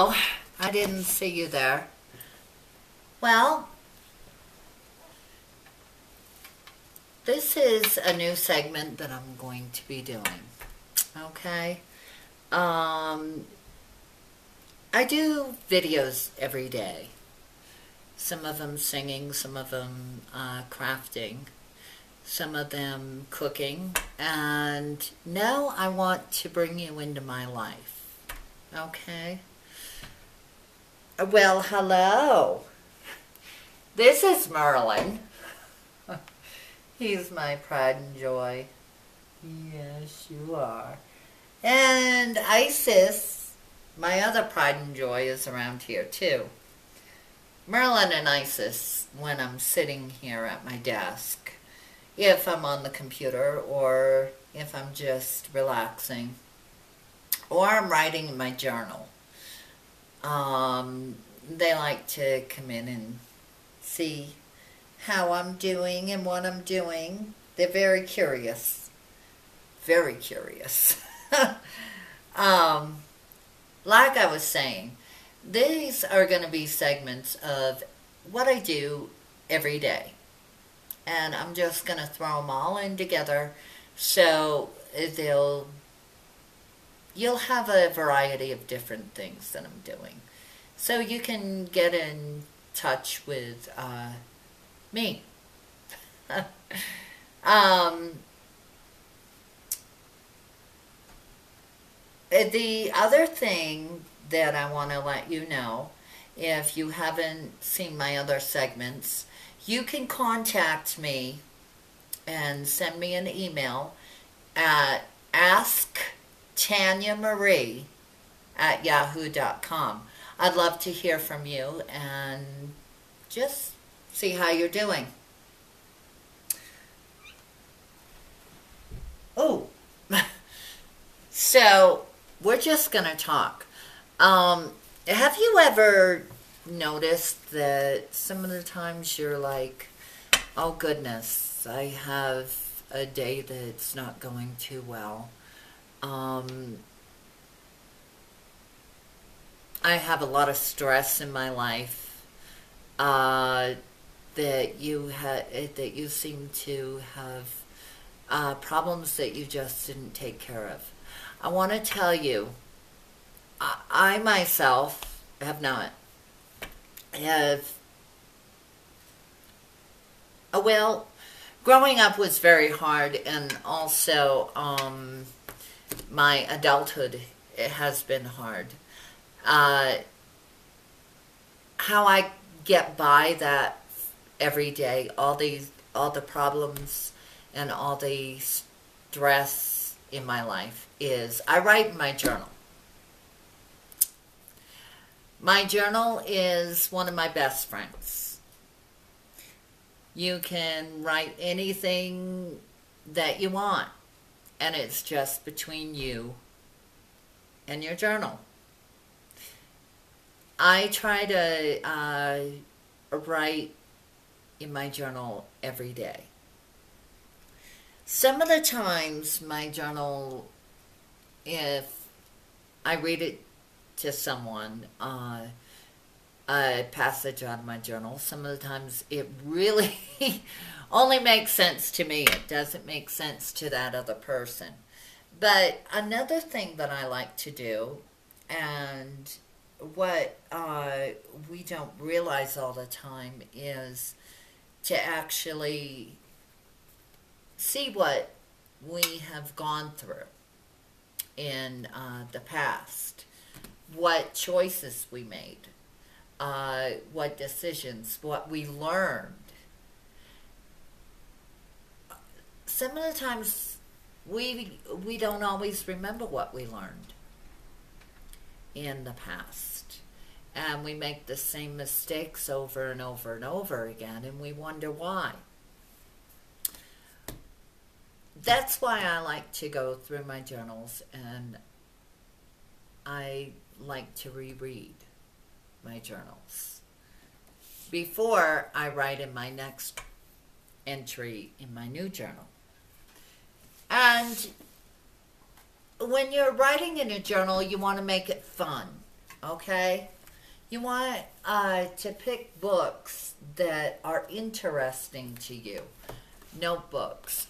Hello. I didn't see you there. Well, this is a new segment that I'm going to be doing. Okay? I do videos every day. Some of them singing, some of them crafting, some of them cooking. And now I want to bring you into my life. Okay? Well, hello. This is Merlin. He's my pride and joy. Yes, you are. And Isis, my other pride and joy, is around here too. Merlin and Isis, when I'm sitting here at my desk, if I'm on the computer or if I'm just relaxing, or I'm writing in my journal. They like to come in and see how I'm doing and what I'm doing. They're very curious. Very curious. Like I was saying, these are going to be segments of what I do every day. And I'm just going to throw them all in together so you'll have a variety of different things that I'm doing. So you can get in touch with me. The other thing that I want to let you know, if you haven't seen my other segments, you can contact me and send me an email at asktanyamarie@yahoo.com. I'd love to hear from you and just see how you're doing. Oh, so we're just going to talk. Have you ever noticed that some of the times you're like, oh goodness, I have a day that's not going too well. I have a lot of stress in my life. That you seem to have problems that you just didn't take care of. I want to tell you, I myself have not. Well, growing up was very hard, and also my adulthood has been hard. How I get by that every day, all the problems and all the stress in my life, is I write in my journal. My journal is one of my best friends. You can write anything that you want, and it's just between you and your journal. I try to write in my journal every day. Some of the times my journal, if I read it to someone, a passage out of my journal, some of the times it really only makes sense to me. It doesn't make sense to that other person. But another thing that I like to do, and what we don't realize all the time, is to actually see what we have gone through in the past, what choices we made, what decisions, what we learned. Some of the times we don't always remember what we learned in the past, and we make the same mistakes over and over and over again, and we wonder why. That's why I like to go through my journals, and I like to reread my journals before I write in my next entry in my new journal. And when you're writing in a journal, you want to make it fun, okay? You want to pick books that are interesting to you. Notebooks.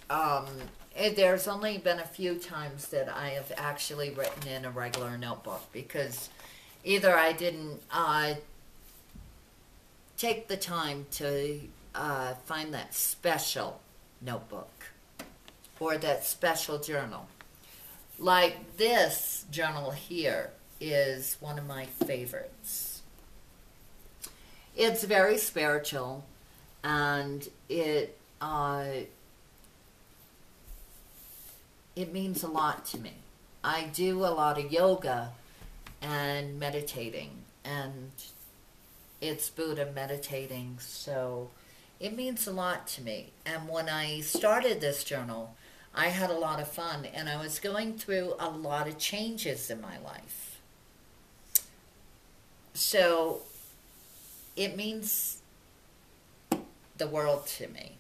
There's only been a few times that I have actually written in a regular notebook because either I didn't take the time to find that special notebook or that special journal. Like this journal here is one of my favorites. It's very spiritual, and it means a lot to me. I do a lot of yoga and meditating, and it's Buddha meditating, so it means a lot to me. And when I started this journal, I had a lot of fun, and I was going through a lot of changes in my life. So it means the world to me.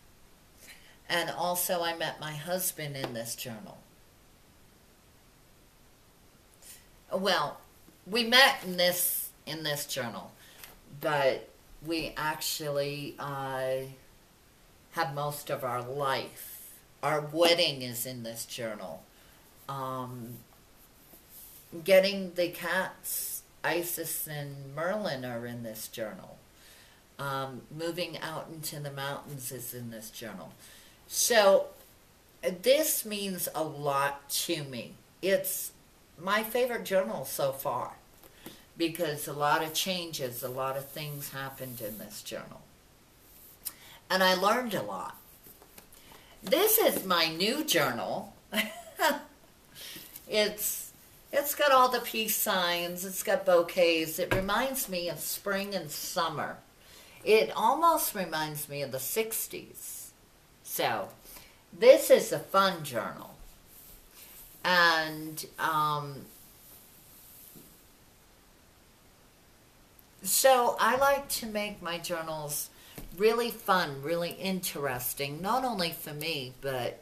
And also I met my husband in this journal. Well, we met in this journal, but we actually had most of our life. Our wedding is in this journal. Getting the cats, Isis and Merlin, are in this journal. Moving out into the mountains is in this journal. So this means a lot to me. It's my favorite journal so far because a lot of changes, a lot of things happened in this journal. And I learned a lot. This is my new journal. It's got all the peace signs. It's got bouquets. It reminds me of spring and summer. It almost reminds me of the 60s. So, this is a fun journal. And so I like to make my journals really fun, really interesting, not only for me, but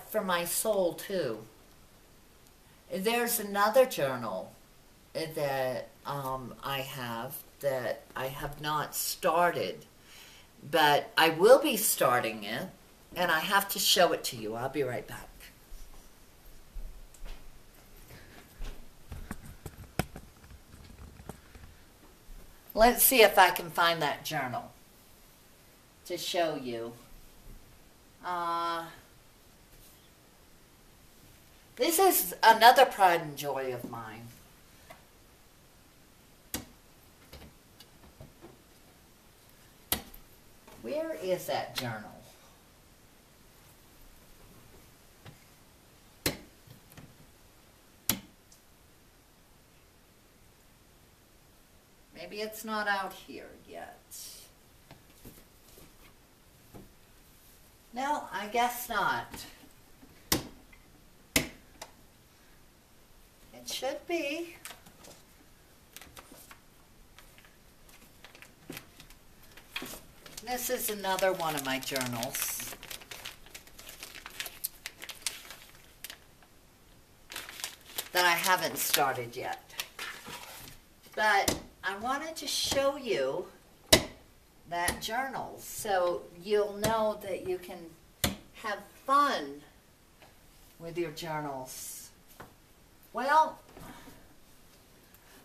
for my soul too. There's another journal that I have not started, but I will be starting it, and I have to show it to you. I'll be right back. Let's see if I can find that journal to show you. This is another pride and joy of mine. Where is that journal? Maybe it's not out here yet. No, I guess not. It should be. This is another one of my journals. That I haven't started yet. But I wanted to show you that journal so you'll know that you can have fun with your journals. Well,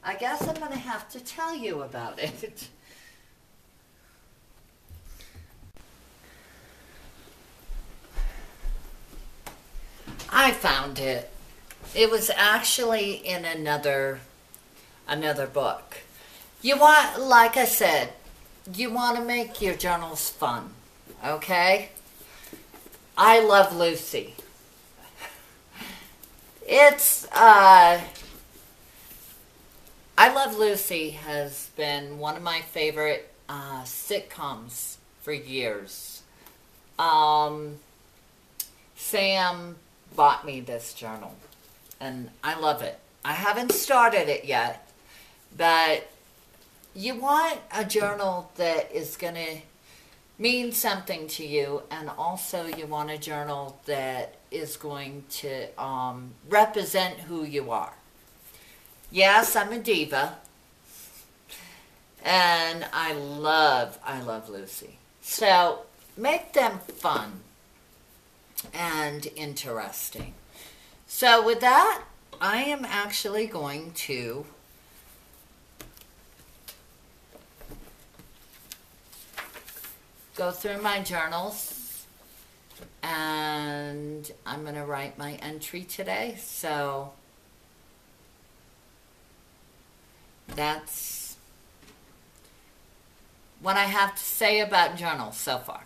I guess I'm going to have to tell you about it. I found it. It was actually in another book. You want, like I said, you want to make your journals fun, okay? I love Lucy. I Love Lucy has been one of my favorite sitcoms for years. Sam bought me this journal, and I love it. I haven't started it yet, but you want a journal that is going to mean something to you, and also you want a journal that is going to represent who you are. Yes, I'm a diva, and I love Lucy. So make them fun and interesting. So with that, I am actually going to go through my journals, and I'm going to write my entry today. So that's what I have to say about journals so far.